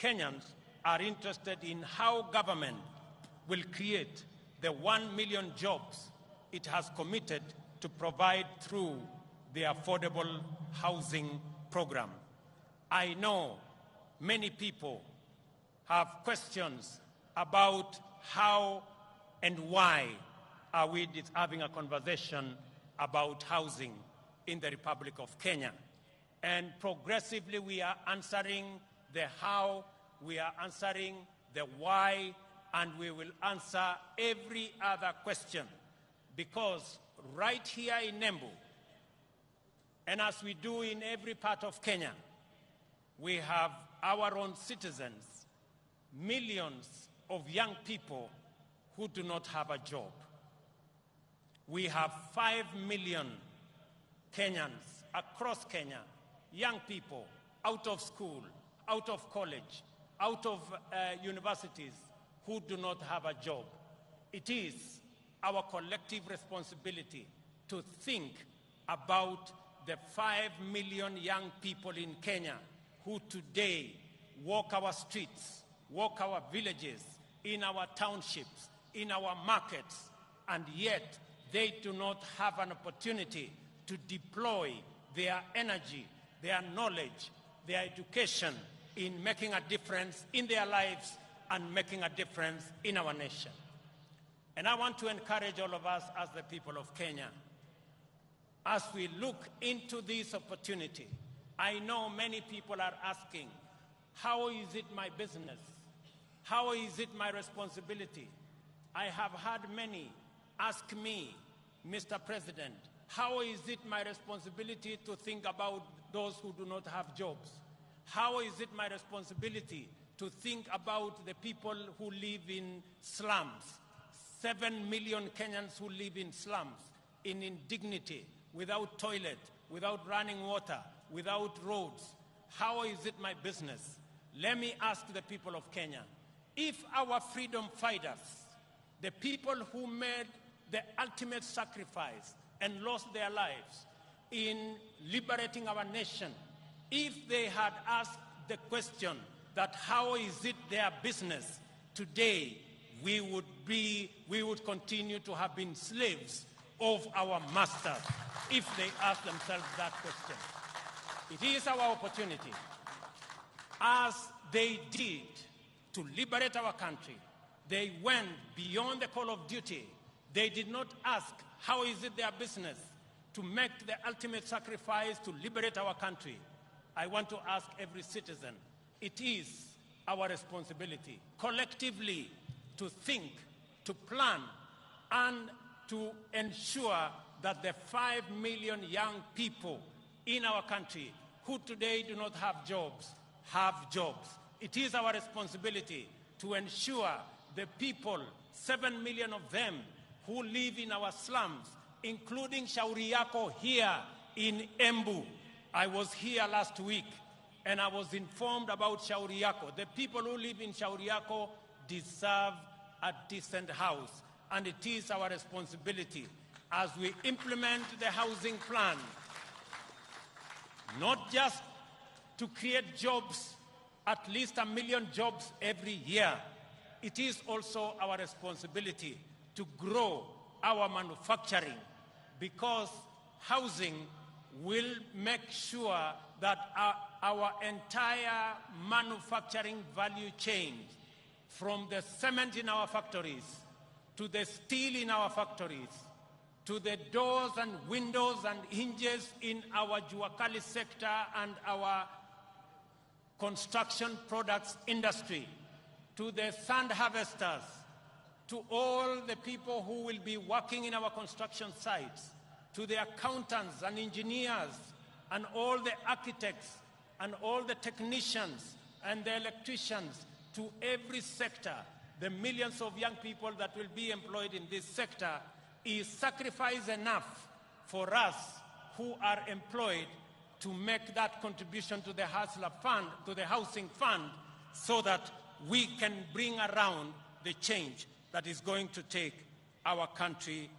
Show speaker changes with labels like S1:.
S1: Kenyans are interested in how government will create the 1 million jobs it has committed to provide through the affordable housing program. I know many people have questions about how and why are we having a conversation about housing in the Republic of Kenya. And progressively we are answering the how, we are answering the why, and we will answer every other question. Because right here in Embu, and as we do in every part of Kenya, we have our own citizens, millions of young people who do not have a job. We have 5 million Kenyans across Kenya, young people out of school, out of college, out of universities who do not have a job. It is our collective responsibility to think about the 5 million young people in Kenya who today walk our streets, walk our villages, in our townships, in our markets, and yet they do not have an opportunity to deploy their energy, their knowledge, their education in making a difference in their lives and making a difference in our nation. And I want to encourage all of us as the people of Kenya, as we look into this opportunity. I know many people are asking, how is it my business? How is it my responsibility? I have had many ask me, Mr. President, how is it my responsibility to think about those who do not have jobs? How is it my responsibility to think about the people who live in slums? 7 million Kenyans who live in slums, in indignity, without toilet, without running water, without roads. How is it my business? Let me ask the people of Kenya, if our freedom fighters, the people who made the ultimate sacrifice and lost their lives in liberating our nation, if they had asked the question that how is it their business, today we would continue to have been slaves of our masters if they asked themselves that question. It is our opportunity, as they did to liberate our country. They went beyond the call of duty. They did not ask, how is it their business to make the ultimate sacrifice to liberate our country? I want to ask every citizen, it is our responsibility collectively to think, to plan, and to ensure that the 5 million young people in our country who today do not have jobs, have jobs. It is our responsibility to ensure the people, 7 million of them, who live in our slums, including Shauri Yako here in Embu. I was here last week and I was informed about Shauri Yako. The people who live in Shauri Yako deserve a decent house, and it is our responsibility as we implement the housing plan, not just to create jobs, at least 1 million jobs every year. It is also our responsibility to grow our manufacturing, because housing will make sure that our entire manufacturing value chain, from the cement in our factories, to the steel in our factories, to the doors and windows and hinges in our Juakali sector and our construction products industry, to the sand harvesters, to all the people who will be working in our construction sites, to the accountants and engineers and all the architects and all the technicians and the electricians, to every sector, the millions of young people that will be employed in this sector, is sacrifice enough for us who are employed to make that contribution to the Hustler Fund, to the Housing Fund, so that we can bring around the change that is going to take our country